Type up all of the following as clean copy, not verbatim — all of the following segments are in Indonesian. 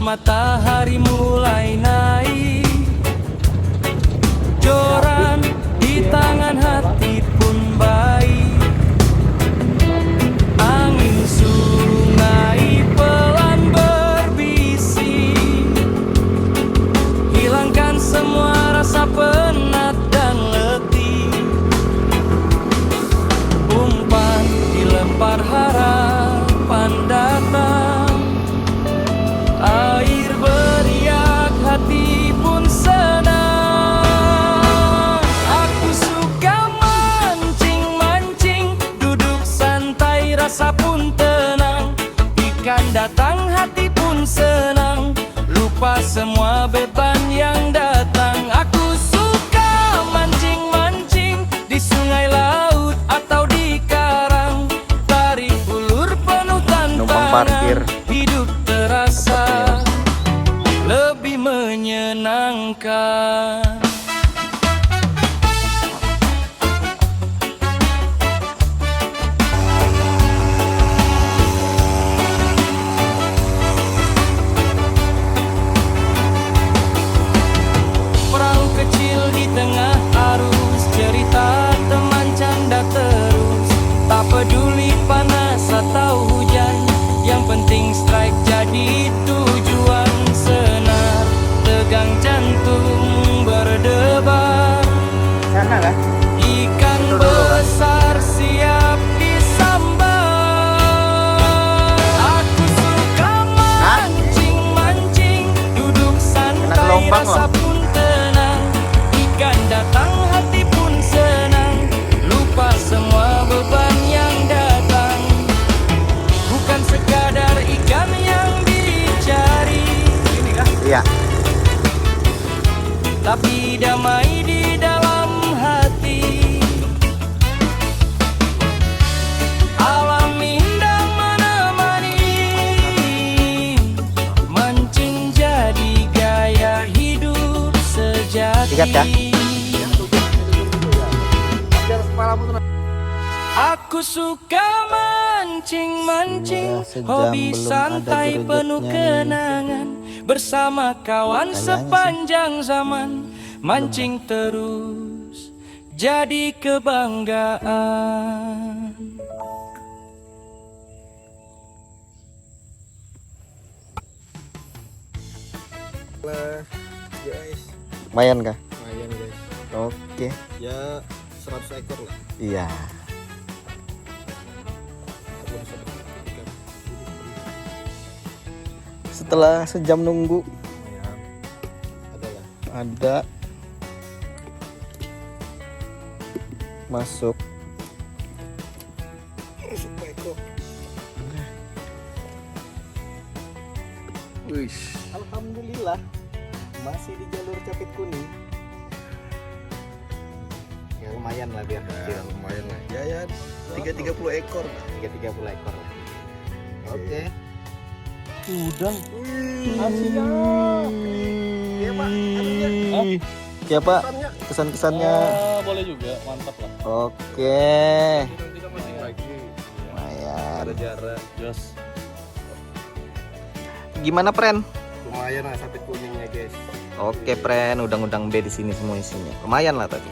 matahari mulai naik. Joran di tangan hati pun baik. Angin sungai pelan berbisik, hilangkan semua rasa penat dan letih. Umpan dilempar harapan datang, air beriak hati pun senang. Aku suka mancing-mancing, duduk santai rasa pun tenang. Ikan datang hati pun senang, lupa semua beban yang datang. Aku suka mancing-mancing di sungai, laut atau di karang. Tarik ulur penuh tantangan, hidup terasa lebih menyenangkan. Perahu kecil di tengah arus, cerita teman canda terus. Tak peduli panas atau hujan, yang penting strike jadi tujuan. Senar tegang, jantung berdebar. Sana kan? Ikan besar siap disambar. Aku suka mancing-mancing, duduk santai rasa pun tenang. Ikan datang hati pun senang, lupa semua beban yang datang. Bukan sekadar ikan yang dicari, Iya. tapi damai di dalam hati. Alam indah menemani, mancing jadi gaya hidup sejati. Ikat ya. Aku suka mancing-mancing, Ya, hobi belum santai ada penuh gregetnya kenangan. Bersama kawan sepanjang zaman, mancing terus jadi kebanggaan. Lah guys, Lumayan kah? lumayan guys. Oke. Ya 100 ekor lah. Iya. Belum bisa ikan. Setelah sejam nunggu Lumayan. Ada lah. ada masuk. Masuk ekor. Wih. Alhamdulillah masih di jalur capit kuning. Ya lumayan lah biar Ya, lumayan lah. Ya ya 30 ekor. 30 ekor. Oke. Udang. Iya, Pak. Anunya. Ya Pak, Pesannya. kesan-kesannya. Boleh juga, mantap lah. Oke. Kita mancing lagi. Lumayan. Ada jarak. Jos. Gimana, Pren? Lumayan lah sapit kuningnya guys. Oke, Pren, udang-udang B di sini semua isinya. Lumayan lah tadi.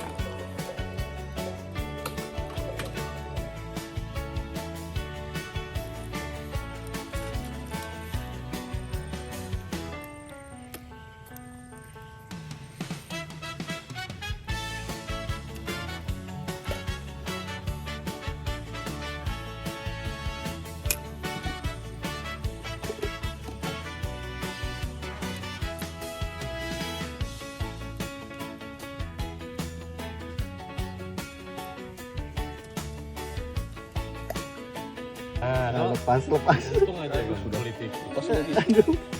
Lepas. Untung aja ya, politik. Pas lagi.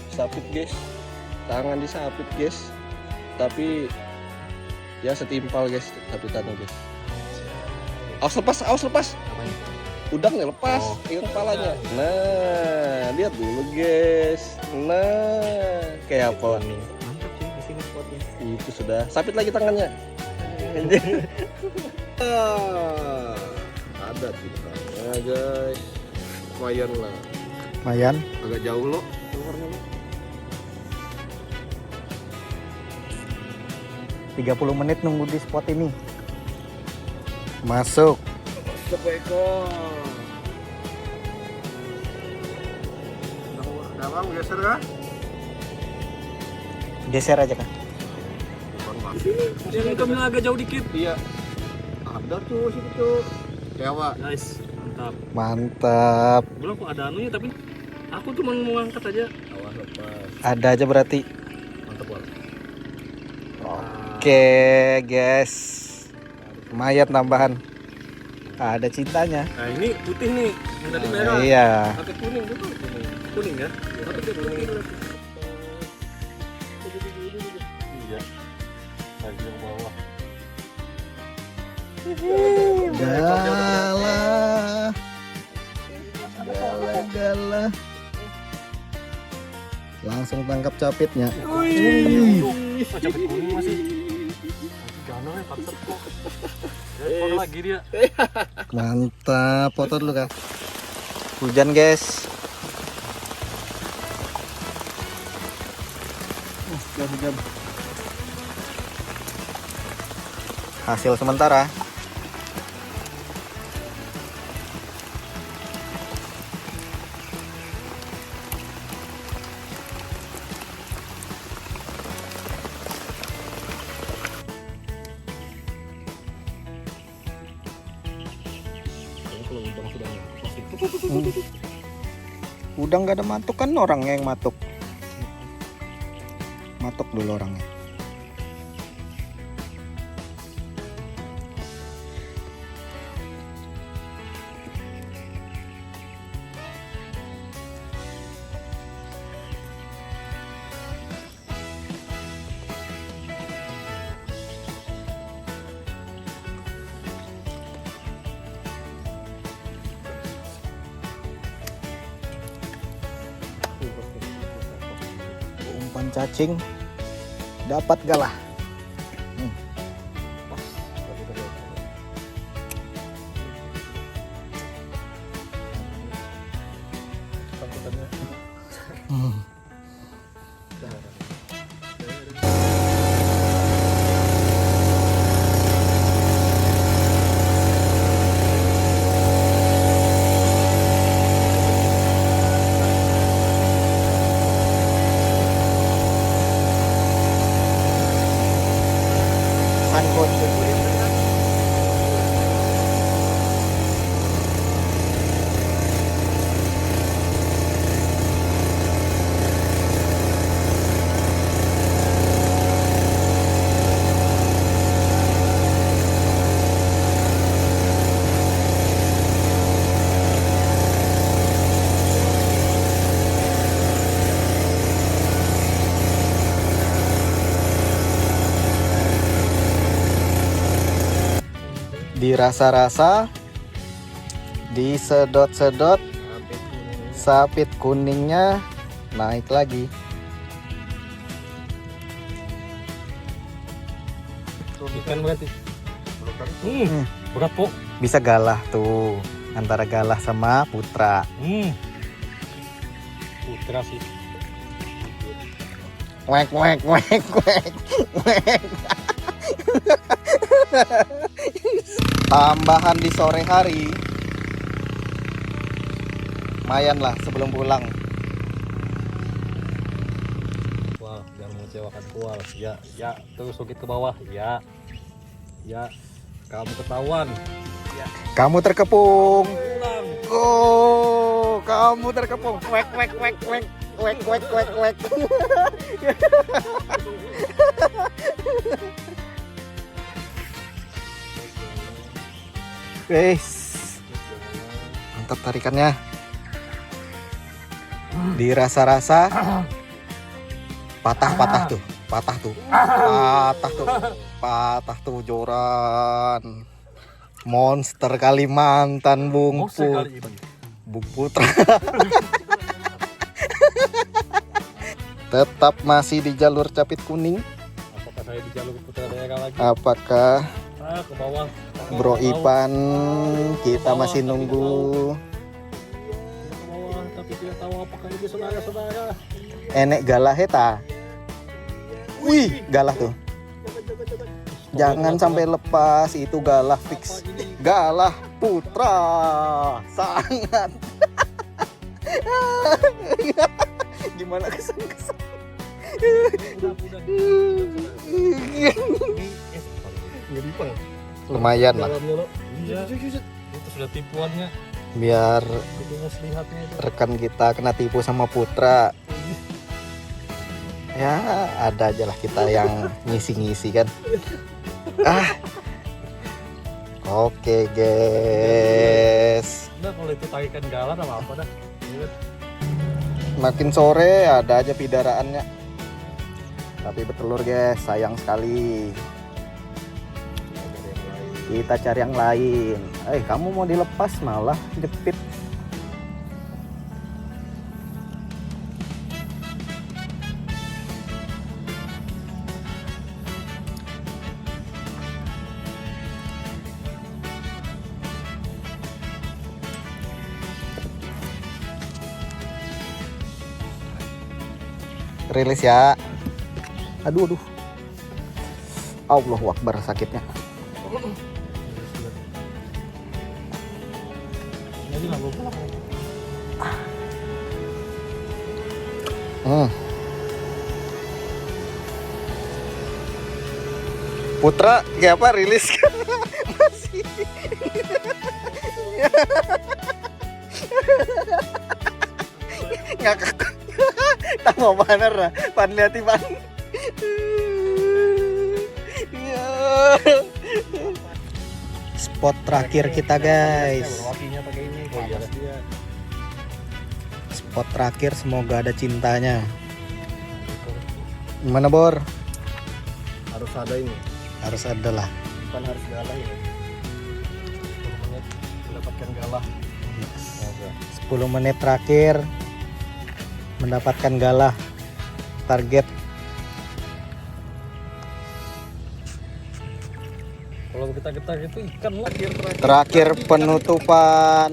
Sapit guys, tangan disapit guys, tapi ya setimpal guys sapitannya guys. Awas lepas, udangnya lepas, ingat kepalanya. Nah, lihat dulu guys. Nah, kayak apa nih? Mantap sih di sini spotnya. Itu sudah, sapit lagi tangannya. Ada cintanya guys. Lumayan lah. Lumayan. Agak jauh loh keluarnya lo. 30 menit nunggu di spot ini. Masuk. Dalam geser kah? Geser aja kan. Yang kami agak jauh dikit. Iya. Ada tuh situ tuh. Dewa. Nice, mantap. Mantap. Belum kok ada anunya tapi aku cuma mau angkat aja. Awas lepas. Ada aja berarti. Mantap Wal. Oke, guys. Lumayan tambahan. Ada cintanya. Nah ini putih nih, yang tadi merah. Iya. Pakai kuning dulu. Kuning ya? Tapi dia putih. Iya. Lagi yang bawah. Galah. Galah. Langsung tangkap capitnya. Capit kuning masih. Jangan ya, paksa kok. Foto lagi dia. Mantap, foto dulu kak. Hujan guys. Hasil sementara. Udah nggak ada matuk kan orangnya yang matuk. Matuk dulu orangnya. Umpan cacing dapat galah. Dirasa-rasa, disedot-sedot, sapit kuningnya naik lagi. Ikan berarti. Berat kok. Bisa galah tuh, antara galah sama putra. Putra sih. Wek wek wek wek wek. Tambahan di sore hari. Lumayan lah sebelum pulang. Wah, jangan mengecewakan kual. Ya, ya, terus sukit ke bawah. Ya, ya, kamu ketahuan. Kamu terkepung. Pulang. Oh, kamu terkepung. Wek wek wek wek wek wek wek wek. Wes, mantap tarikannya. Dirasa-rasa patah tuh, patah tuh joran. Monster Kalimantan Bung Putra. Tetap masih di jalur capit kuning. Apakah saya di jalur putra daerah lagi? Apakah Ke bawah. Bro Ipan kita masih nunggu. Ke bawah, tapi tidak tahu apakah itu saudara-saudara. Enek galah eta. Wih, galah tuh. Jangan sampai lepas, itu Galah fix. Galah Putra sangat. Gimana kesan-kesan? Jadi Bang. Lumayan lah, Dalamnya lo. Iya. Itu sudah tipuannya. biar Itu mas lihatnya itu. rekan kita kena tipu sama Putra. Ya ada aja lah kita yang ngisi-ngisi kan. Oke guys, Udah kalau itu tarikan galah apa dah. Iya. makin sore ada aja pidaraannya. Tapi bertelur guys, sayang sekali. Kita cari yang lain. Kamu mau dilepas malah jepit. Rilis ya. Aduh. Allahu Akbar sakitnya. Jadi nggak lupa. Putra kayak apa rilis kan? Masih. Ngakak. Tama bener lah. Pan liati pan. Spot terakhir kita guys. Wakinya pakai ini. Oh iya dia. Spot terakhir, semoga ada cintanya. Gimana Bor? Harus ada ini. Harus ada lah. Bukan harus galah ini. 10 menit mendapatkan galah. 10 menit terakhir mendapatkan galah. Target Kalau kita itu ikan lagi yang terakhir. terakhir penutupan.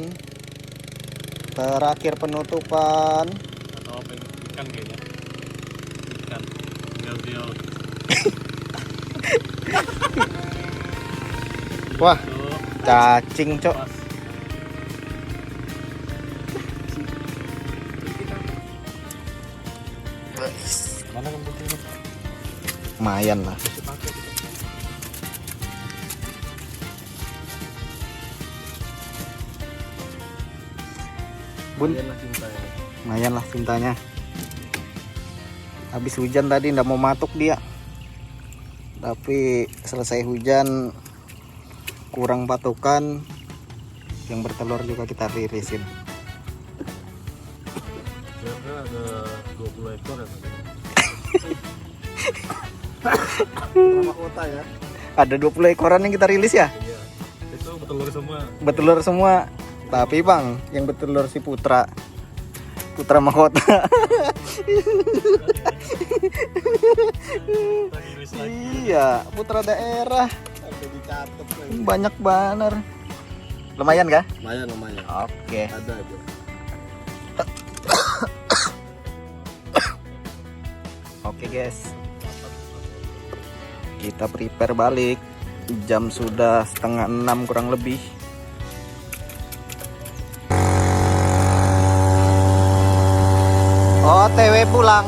Terakhir penutupan. Atau apa ini? Ikan kayaknya. Ikan. Tinggal. Wah, Tuh, cacing cok. pas. Mana kan putih? Lumayan lah. Masih pakai. Bun, Lihatlah cintanya. lumayan lah cintanya. Habis hujan tadi ndak mau matuk dia. Tapi selesai hujan kurang patukan, yang bertelur juga kita ririsin. Kira-kira ada 20 ekor ya. Sama kota ya. Ada 20 ekoran yang kita rilis ya. Iya. Itu bertelur semua. Bertelur semua. Tapi Bang, yang bertelur si Putra mahkota. Kita iris lagi. Iya, Putra daerah. Sampai dicatat lagi. Banyak banget. Lumayan kah? Lumayan. Oke. Ada aja. Oke guys. Kita prepare balik. Jam sudah 5:30 kurang lebih. OTW pulang.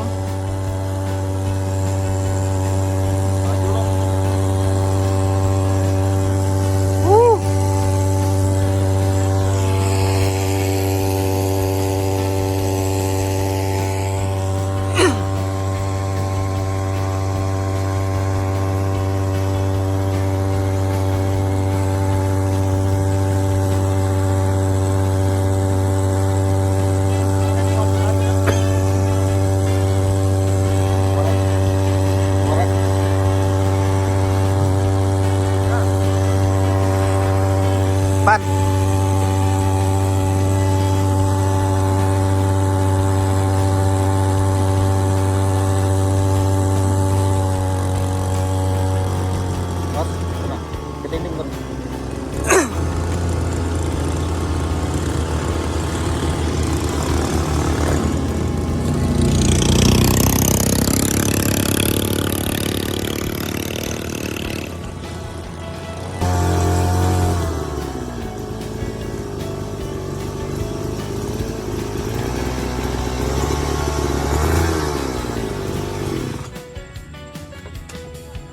Pan.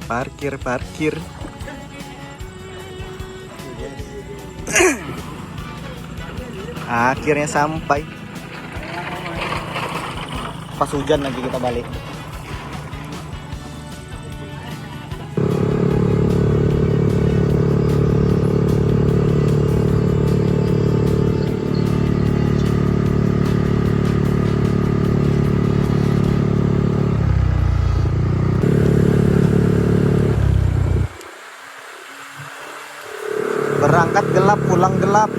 Parkir. Akhirnya sampai. Pas hujan lagi kita balik. Berangkat gelap, pulang gelap.